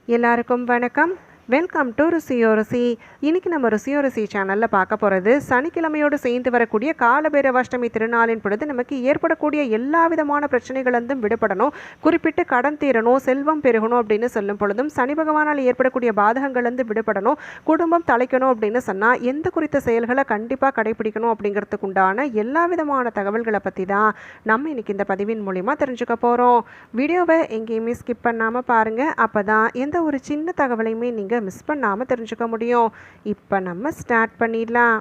எல்லாருக்கும் வணக்கம். Welcome to ருசியோ ருசி. இன்றைக்கி நம்ம ருசியோ ருசி சேனலில் பார்க்க போகிறது சனிக்கிழமையோடு சேர்ந்து வரக்கூடிய காலபைரவாஷ்டமி திருநாளின் பொழுது நமக்கு ஏற்படக்கூடிய எல்லா விதமான பிரச்சனைகளிலிருந்தும் விடுபடணும், குறிப்பிட்டு கடன் தீரணும், செல்வம் பெருகணும் அப்படின்னு சொல்லும் பொழுதும், சனி பகவானால் ஏற்படக்கூடிய பாதகங்கள்லேருந்து விடுபடணும், குடும்பம் தலைக்கணும் அப்படின்னு சொன்னால் எந்த குறித்த செயல்களை கண்டிப்பாக கடைபிடிக்கணும் அப்படிங்கிறதுக்கு உண்டான எல்லா விதமான தகவல்களை பற்றி தான் நம்ம இன்றைக்கி இந்த பதிவின் மூலிமா தெரிஞ்சுக்க போகிறோம். வீடியோவை எங்கேயுமே ஸ்கிப் பண்ணாமல் பாருங்கள். அப்போ தான் எந்த ஒரு சின்ன தகவலையுமே நீங்கள் மிஸ் பண்ணாமல் தெரிஞ்சுக்க முடியும். இப்போ நம்ம ஸ்டார்ட் பண்ணிடலாம்.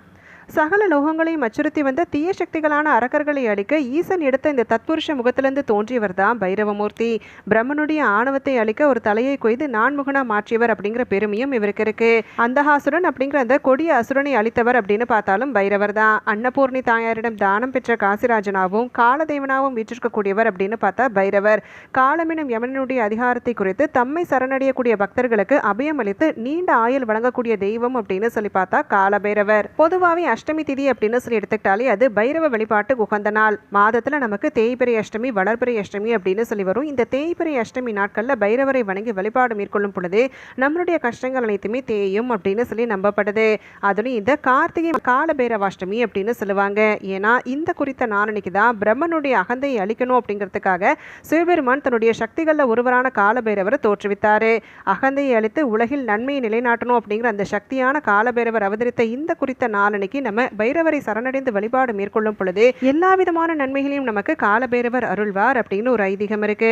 சகல லோகங்களையும் அச்சுறுத்தி வந்த தீய சக்திகளான அரக்கர்களை அழிக்க ஈசன் எடுத்த இந்த தத்புருஷ முகத்திலிருந்து தோன்றியவர் தான் பைரவமூர்த்தி. பிரம்மனுடைய ஆணவத்தை அழிக்க ஒரு தலையை கொய்து நான்முகனா மாற்றியவர் அப்படிங்கிற பெருமையும் இவருக்கு இருக்கு. அந்தகாசுரன் அப்படிங்கிற அந்த கொடிய அசுரனை அழித்தவர் அப்படின்னு பார்த்தாலும் பைரவர் தான். அன்னபூர்ணி தாயாரிடம் தானம் பெற்ற காசிராஜனாவும் காலதேவனாவும் வீற்றிருக்கக்கூடியவர் அப்படின்னு பார்த்தா பைரவர். காலமெனும் யமனுடைய அதிகாரத்தை குறித்து தம்மை சரணடையக்கூடிய பக்தர்களுக்கு அபயம் அளித்து நீண்ட ஆயுள் வழங்கக்கூடிய தெய்வம் அப்படின்னு சொல்லி பார்த்தா காலபைரவர். பொதுவாகவே அஷ்டமி திதி அப்படின்னு சொல்லி எடுத்துக்கிட்டாலே அது பைரவ வழிபாட்டு உகந்த நாள். மாதத்தில் நமக்கு தேய்பிறை அஷ்டமி, வளர்பிறை அஷ்டமி அப்படின்னு சொல்லி வரும். இந்த தேய்பிறை அஷ்டமி நாட்களில் பைரவரை வணங்கி வழிபாடு மேற்கொள்ளும் பொழுது நம்மளுடைய கஷ்டங்கள் அனைத்துமே தேயும் அப்படின்னு சொல்லி நம்பப்படுது. அதுலேயும் இந்த கார்த்திகை கால பைரவாஷ்டமி அப்படின்னு சொல்லுவாங்க. ஏன்னா இந்த குறித்த நாளன்னைக்கு தான் பிரம்மனுடைய அகந்தையை அழிக்கணும் அப்படிங்கிறதுக்காக சிவபெருமான் தன்னுடைய சக்திகளில் ஒருவரான கால பைரவரை தோற்றுவித்தார். அகந்தையை அழித்து உலகில் நன்மையை நிலைநாட்டணும் அப்படிங்கிற அந்த சக்தியான கால பைரவர் அவதரித்த இந்த குறித்த நாளன்னைக்கு நம்ம பைரவரை சரணடைந்து வழிபாடு மேற்கொள்ளும் பொழுது எல்லா விதமான நன்மைகளையும் நமக்கு காலபைரவர் அருள்வார் அப்படின்னு ஒரு ஐதீகம் இருக்கு.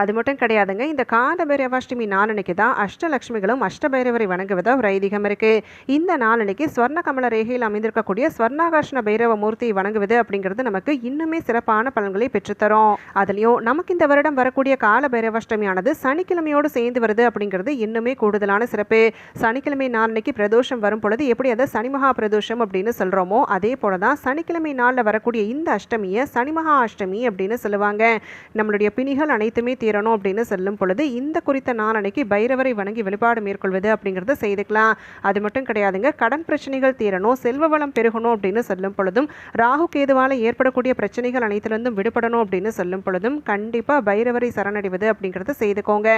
அது மட்டும் கிடையாதுங்க, இந்த காலபைரவாஷ்டமி நாளன்னைக்கு தான் அஷ்டலட்சுமிகளும் அஷ்டபைரவரை வணங்குவதா ஒரு ஐதீகம் இருக்கு. இந்த நாளன்னைக்கு ஸ்வர்ண கமல ரேகையில் அமைந்திருக்கக்கூடிய ஸ்வர்ணாகாஷ்ண பைரவ மூர்த்தியை வணங்குவது அப்படிங்கிறது நமக்கு இன்னுமே சிறப்பான பலன்களை பெற்றுத்தரும். அதுலயும் நமக்கு இந்த வருடம் வரக்கூடிய காலபைரவாஷ்டமியானது சனிக்கிழமையோடு சேர்ந்து வருது அப்படிங்கிறது இன்னுமே கூடுதலான சிறப்பு. சனிக்கிழமை நாளன்னைக்கு பிரதோஷம் வரும் பொழுது எப்படி அதை சனிமகா பிரதோஷம் அப்படின்னு சொல்றோமோ அதே போலதான் சனிக்கிழமை நாளில் வரக்கூடிய இந்த அஷ்டமியை சனிமகா அஷ்டமி அப்படின்னு சொல்லுவாங்க. நம்மளுடைய பிணிகள் அனைத்துமே தீரணும் அப்படின்னு சொல்லும் பொழுது இந்த குறித்த நாளன்னைக்கு பைரவரை வணங்கி வழிபாடு மேற்கொள்வது அப்படிங்கிறத செய்துக்கலாம். அது மட்டும் கிடையாதுங்க, கடன் பிரச்சனைகள் தீரணும், செல்வ வளம் பெருகணும் அப்படின்னு சொல்லும் பொழுதும், ராகு கேதுவால ஏற்படக்கூடிய பிரச்சனைகள் அனைத்திலிருந்தும் விடுபடணும் அப்படின்னு சொல்லும் பொழுதும் கண்டிப்பா பைரவரை சரணடைவது அப்படிங்கிறத செய்துக்கோங்க.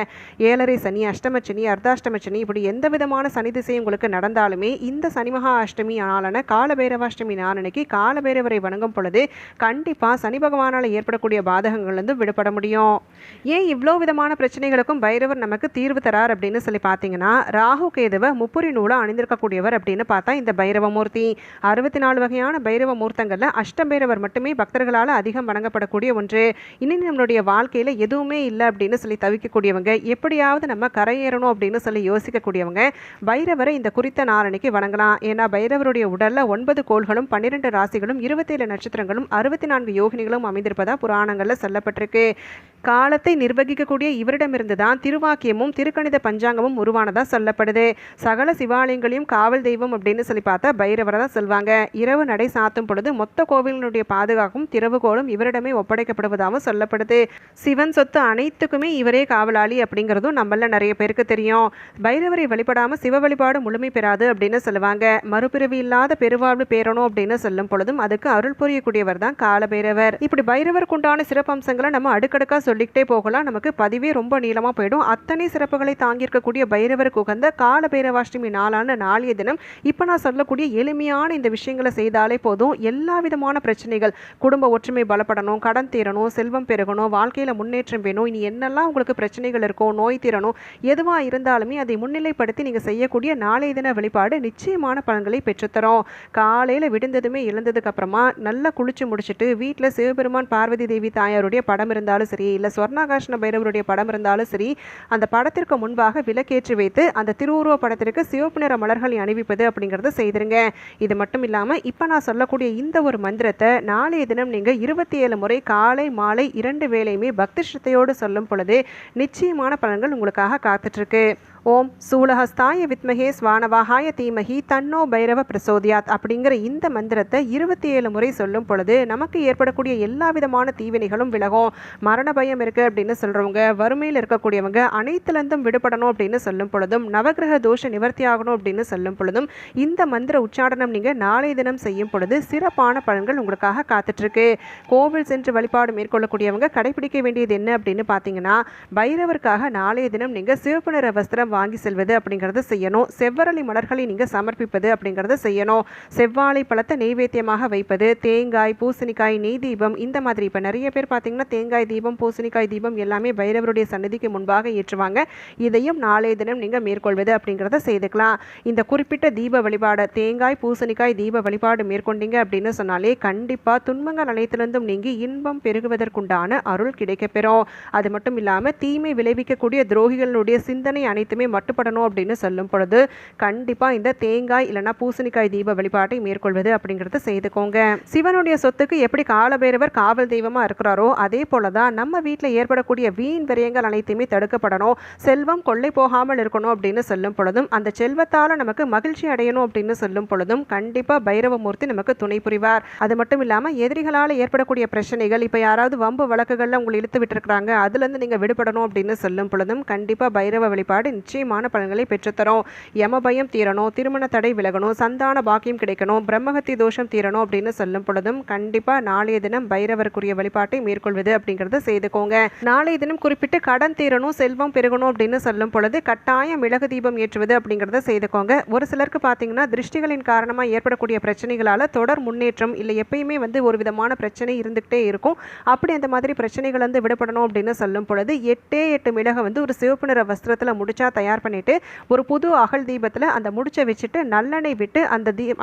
ஏழரை சனி, அஷ்டம சனி, அர்த்தாஷ்டம சனி இப்படி எந்த விதமான சனி திசை உங்களுக்கு நடந்தாலுமே இந்த சனிமகா அஷ்டமி ஆளான காலபைரவாஷ்டமி நாளன்னைக்கு காலபைரவரை வணங்கும் பொழுது கண்டிப்பாக சனி பகவானால் ஏற்படக்கூடிய பாதகங்கள்லேருந்து விடுபட முடியும். ஏன் இவ்வளோ விதமான பிரச்சனைகளுக்கும் பைரவர் நமக்கு தீர்வு தரார் அப்படின்னு சொல்லி பார்த்தீங்கன்னா, ராகு கேதுவை முப்புரி நூலை அணிந்திருக்கக்கூடியவர் அப்படின்னு பார்த்தா இந்த பைரவமூர்த்தி. 64 வகையான பைரவ மூர்த்தங்களில் அஷ்டபைரவர் மட்டுமே பக்தர்களால் அதிகம் வணங்கப்படக்கூடிய ஒன்று. இன்னும் நம்மளுடைய வாழ்க்கையில் எதுவுமே இல்லை அப்படின்னு சொல்லி தவிக்கக்கூடியவங்க, எப்படியாவது நம்ம கரையேறணும் அப்படின்னு சொல்லி யோசிக்கக்கூடியவங்க பைரவரை இந்த குறித்த நாளன்னைக்கு வணங்கலாம். ஏன்னா பைரவருடைய உடல்ல 9 கோள்களும் 12 ராசிகளும் 27 நட்சத்திரங்களும் 64 யோகினிகளும் அமைந்திருப்பதா புராணங்கள்ல சொல்லப்பட்டிருக்கு. காலத்தை நிர்வகிக்கக்கூடிய இவரிடமிருந்து தான் திருவாக்கியமும் திருக்கணித பஞ்சாங்கமும் உருவானதா சொல்லப்படுது. சகல சிவாலயங்களையும் காவல் தெய்வம் அப்படின்னு சொல்லி பார்த்தா பைரவரை தான் சொல்வாங்க. இரவு நடை சாத்தும் பொழுது மொத்த கோவிலினுடைய பாதுகாப்பும் திறவுகோலும் இவரிடமே ஒப்படைக்கப்படுவதாகவும் சொல்லப்படுது. சிவன் சொத்து அனைத்துக்குமே இவரே காவலாளி அப்படிங்கிறதும் நம்மள நிறைய பேருக்கு தெரியும். பைரவரை வழிபடாம சிவ வழிபாடு முழுமை பெறாது அப்படின்னு சொல்லுவாங்க. மறுபிறவி இல்லாத பெருவாழ்வு பேரணும் அப்படின்னு சொல்லும் பொழுதும் அதுக்கு அருள் புரியக்கூடியவர் தான் காலபைரவர். இப்படி பைரவருக்கு உண்டான சிறப்பம்சங்களை நம்ம அடுக்கடுக்கா சொல்லிக்கிட்டே போகலாம். நமக்கு பதிவே ரொம்ப நீளமா போயிடும். அத்தனை சிறப்புகளை தாங்கியிருக்கக்கூடிய பைரவருக்கு உகந்த காலபைரவாஷ்டமி நாளான நாளைய தினம் இப்ப நான் சொல்லக்கூடிய எளிமையான இந்த விஷயங்களை செய்தாலே போதும், எல்லா விதமான பிரச்சனைகள், குடும்ப ஒற்றுமை பலப்படணும், கடன் தீரணும், செல்வம் பெருகணும், வாழ்க்கையில முன்னேற்றம் வேணும், இனி என்னெல்லாம் உங்களுக்கு பிரச்சனைகள் இருக்கும், நோய் தீரணும், எதுவா இருந்தாலுமே அதை முன்னிலைப்படுத்தி நீங்க செய்யக்கூடிய நாளைய தின வழிபாடு நிச்சயமான பலன்களை பெற்றுத்தரும். காலையில் விடுந்ததுமே எழுந்ததுக்கு அப்புறமா நல்லா குளிச்சு முடிச்சுட்டு வீட்டில் சிவபெருமான் பார்வதி தேவி தாயாருடைய படம் இருந்தாலும் சரி, இல்லை ஸ்வர்ணாகாஷ்ண பைரவருடைய படம் இருந்தாலும் சரி, அந்த படத்திற்கு முன்பாக விளக்கேற்றி வைத்து அந்த திருவுருவ படத்திற்கு சிவப்பு நிற மலர்களை அணிவிப்பது அப்படிங்கிறத செய்திருங்க. இது மட்டும் இல்லாமல் இப்போ நான் சொல்லக்கூடிய இந்த ஒரு மந்திரத்தை நாளைய தினம் நீங்கள் 27 முறை காலை மாலை 2 வேளையுமே பக்தி ஸ்ரத்தையோடு சொல்லும் பொழுது நிச்சயமான பலன்கள் உங்களுக்காக காத்துட்ருக்கு. ஓம் சூலஹஸ்தாய வித்மகே ஸ்வானவாகாய தீமகி தன்னோ பைரவ பிரசோதியாத் அப்படிங்கிற இந்த மந்திரத்தை 27 முறை சொல்லும் பொழுது நமக்கு ஏற்படக்கூடிய எல்லா விதமான தீவினைகளும் விலகும். மரண பயம் இருக்குது அப்படின்னு சொல்கிறவங்க, வறுமையில் இருக்கக்கூடியவங்க அனைத்துலேருந்தும் விடுபடணும் அப்படின்னு சொல்லும் பொழுதும், நவகிரக தோஷ நிவர்த்தி ஆகணும் அப்படின்னு சொல்லும் பொழுதும் இந்த மந்திர உச்சாடனம் நீங்கள் நாளைய தினம் செய்யும் பொழுது சிறப்பான பலன்கள் உங்களுக்காக காத்துட்ருக்கு. கோவில் சென்று வழிபாடு மேற்கொள்ளக்கூடியவங்க கடைபிடிக்க வேண்டியது என்ன அப்படின்னு பார்த்தீங்கன்னா, பைரவருக்காக நாளைய தினம் நீங்கள் சிவப்பு நிற வஸ்திரம் வாங்கி செல்வது அப்படிங்கிறத செய்யணும். செவ்வரளி மலர்களை நீங்கள் சமர்ப்பிப்பது அப்படிங்கிறத செய்யணும். செவ்வாழை பழத்தை நெய்வேத்தியமாக வைப்பது, தேங்காய், பூசணிக்காய், நெய் தீபம், இந்த மாதிரி இப்போ நிறைய பேர் பார்த்தீங்கன்னா தேங்காய் தீபம், பூசணிக்காய் தீபம் எல்லாமே பைரவருடைய சன்னதிக்கு முன்பாக ஏற்றுவாங்க. இதையும் நாளைய தினம் நீங்கள் மேற்கொள்வது அப்படிங்கிறத செய்துக்கலாம். இந்த குறிப்பிட்ட தீப வழிபாடு, தேங்காய் பூசணிக்காய் தீப வழிபாடு மேற்கொண்டீங்க அப்படின்னு சொன்னாலே கண்டிப்பாக துன்பங்கள் அனைத்திலிருந்தும் நீங்கி இன்பம் பெருகுவதற்குண்டான அருள் கிடைக்கப்பெறும். அது மட்டும் இல்லாமல் தீமை விளைவிக்கக்கூடிய துரோகிகளுடைய சிந்தனை அனைத்துமே மட்டுப்படணும் அப்படின்னு சொல்லும் பொழுது கண்டிப்பாக இந்த தேங்காய் இல்லைனா பூசணிக்காய் தீப வழிபாட்டை மேற்கொள்வது அப்படிங்கிறத செய்துக்கோங்க. சிவனுடைய சொத்துக்கு எப்படி காலபைரவர் காவல் தெய்வமாக இருக்கிறாரோ அதே போல தான் நம்ம வீட்டில் ஏற்படக்கூடிய வீண் விரயங்கள் அனைத்துமே தடுக்கப்படணும். செல்வம் கொள்ளை போகாமல் இருக்கணும் அப்படின்னு சொல்லும் பொழுதும், அந்த செல்வத்தால் நமக்கு மகிழ்ச்சி அடையணும் அப்படின்னு சொல்லும் பொழுதும் கண்டிப்பாக பைரவமூர்த்தி நமக்கு துணை புரிவார். அது மட்டும் இல்லாமல் எதிரிகளால் ஏற்படக்கூடிய பிரச்சனைகள், இப்போ யாராவது வம்பு வழக்குகளில் உங்களை இழுத்து விட்டுருக்காங்க, அதுலேருந்து நீங்கள் விடுபடணும் அப்படின்னு சொல்லும் பொழுதும் கண்டிப்பாக பைரவ வழிபாடு நிச்சயமான பலன்களை பெற்றுத்தரும். யம பயம் தீரணும், திருமண தடை விலகணும், சந்தான பாக்கியம் கிடைக்கணும், பிரம்மஹத்தி தோஷம் தீரணும் அப்படின்னு சொல்லும் பொழுதும் கண்டிப்பாக நாளைய தினம் பைரவருக்குரிய வழிபாட்டை மேற்கொள்வது அப்படிங்கிறத செய்துக்கோங்க. நாளைய தினம் குறிப்பிட்டு கடன் தீரணும், செல்வம் பெருகணும் அப்படின்னு சொல்லும் பொழுது கட்டாயம் மிளகு தீபம் ஏற்றுவது அப்படிங்கிறத செய்துக்கோங்க. ஒரு சிலருக்கு பார்த்தீங்கன்னா திருஷ்டிகளின் காரணமாக ஏற்படக்கூடிய பிரச்சனைகளால் தொடர் முன்னேற்றம் இல்லை, எப்பயுமே ஒரு விதமான பிரச்சனை இருந்துகிட்டே இருக்கும். அப்படி அந்த மாதிரி பிரச்சனைகள் விடுபடணும் அப்படின்னு சொல்லும் பொழுது 8 மிளகை ஒரு சிவப்பு நிற வஸ்திரத்தில் முடிச்சா தயார் பண்ணிட்டு ஒரு புது அகல் தீபத்தில் அந்த முடிச்சை வச்சுட்டு நல்லெண்ணெய் விட்டு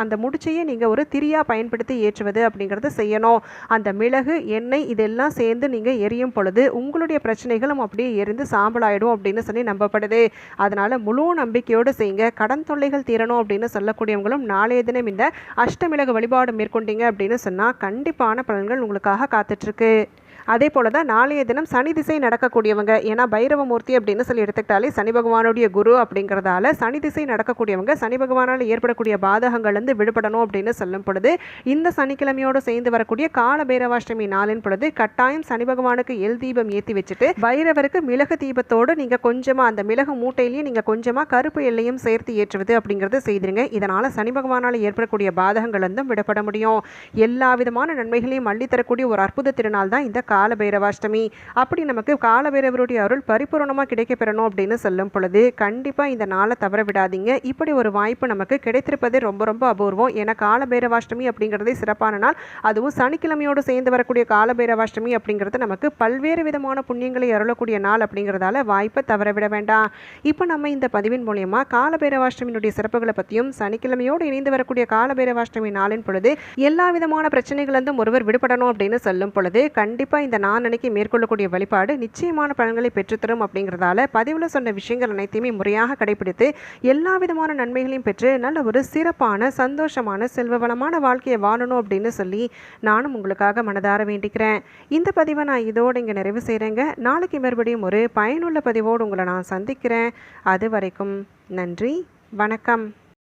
அந்த முடிச்சையே நீங்கள் ஒரு திரியாக பயன்படுத்தி ஏற்றுவது அப்படிங்கிறத செய்யணும். அந்த மிளகு, எண்ணெய் இதெல்லாம் சேர்ந்து நீங்கள் எரியும் பொழுது உங்களுடைய பிரச்சனைகளும் அப்படியே எரிந்து சாம்பலாயிடும் அப்படின்னு சொல்லி நம்பப்படுது. அதனால் முழு நம்பிக்கையோடு செய்யுங்க. கடன் தொல்லைகள் தீரணும் அப்படின்னு சொல்லக்கூடியவங்களும் நாளைய தினம் இந்த அஷ்டமிளகு வழிபாடு மேற்கொண்டீங்க அப்படின்னு சொன்னால் கண்டிப்பான பலன்கள் உங்களுக்காக காத்துட்ருக்கு. அதே போல தான் நாளைய தினம் சனி திசை நடக்கக்கூடியவங்க, ஏன்னா பைரவமூர்த்தி அப்படின்னு சொல்லி எடுத்துக்கிட்டாலே சனி பகவானுடைய குரு அப்படிங்கிறதால சனி திசை நடக்கக்கூடியவங்க சனி பகவானால் ஏற்படக்கூடிய பாதகங்கள்லேருந்து விடுபடணும் அப்படின்னு சொல்லும் பொழுது இந்த சனிக்கிழமையோடு சேர்ந்து வரக்கூடிய கால பைரவாஷ்டமி நாளின் பொழுது கட்டாயம் சனி பகவானுக்கு எல் தீபம் ஏற்றி வச்சுட்டு பைரவருக்கு மிளகு தீபத்தோடு நீங்கள் கொஞ்சமாக அந்த மிளகு மூட்டையிலேயே நீங்கள் கொஞ்சமாக கருப்பு எல்லையும் சேர்த்து ஏற்றுவது அப்படிங்கிறது செய்திருங்க. இதனால் சனி பகவானால் ஏற்படக்கூடிய பாதகங்கள்லேருந்தும் விடப்பட முடியும். எல்லா விதமான நன்மைகளையும் அள்ளித்தரக்கூடிய ஒரு அற்புத திருநாள் தான் இந்த கால பைரவாஷ்டமி. அப்படி நமக்கு கால பைரவருடைய அருள் பரிபூர்ணமாக கிடைக்க பெறணும் அப்படின்னு சொல்லும் பொழுது கண்டிப்பாக இந்த நாளை தவற விடாதீங்க. இப்படி ஒரு வாய்ப்பு நமக்கு கிடைத்திருப்பதே ரொம்ப ரொம்ப அபூர்வம். ஏன்னா கால பைரவாஷ்டமி அப்படிங்கிறதே சிறப்பான நாள். அதுவும் சனிக்கிழமையோடு சேர்ந்து வரக்கூடிய கால பைரவாஷ்டமி அப்படிங்கிறது நமக்கு பல்வேறு விதமான புண்ணியங்களை அருளக்கூடிய நாள் அப்படிங்கிறதால வாய்ப்பை தவற விட வேண்டாம். இப்போ நம்ம இந்த பதிவின் மூலயமா கால பைரவாஷ்டமியினுடைய சிறப்புகளை பற்றியும் சனிக்கிழமையோடு இணைந்து வரக்கூடிய கால பைரவாஷ்டமி நாளின் பொழுது எல்லா விதமான பிரச்சனைகளிலிருந்தும் ஒருவர் விடுபடணும் அப்படின்னு சொல்லும் பொழுது கண்டிப்பாக இந்த நாளன்னைக்கு மேற்கொள்ளக்கூடிய வழிபாடு நிச்சயமான பலன்களை பெற்றுத்தரும் அப்படிங்கிறதால பதிவில் சொன்ன விஷயங்கள் அனைத்தையுமே முறையாக கடைபிடித்து எல்லா விதமான நன்மைகளையும் பெற்று நல்ல ஒரு சிறப்பான சந்தோஷமான செல்வ வளமான வாழ்க்கையை வாழணும் அப்படின்னு சொல்லி நானும் உங்களுக்காக மனதார வேண்டிக்கிறேன். இந்த பதிவை நான் இதோடு இங்கே நிறைவு செய்கிறேங்க. நாளைக்கு மறுபடியும் ஒரு பயனுள்ள பதிவோடு உங்களை நான் சந்திக்கிறேன். அது வரைக்கும் நன்றி, வணக்கம்.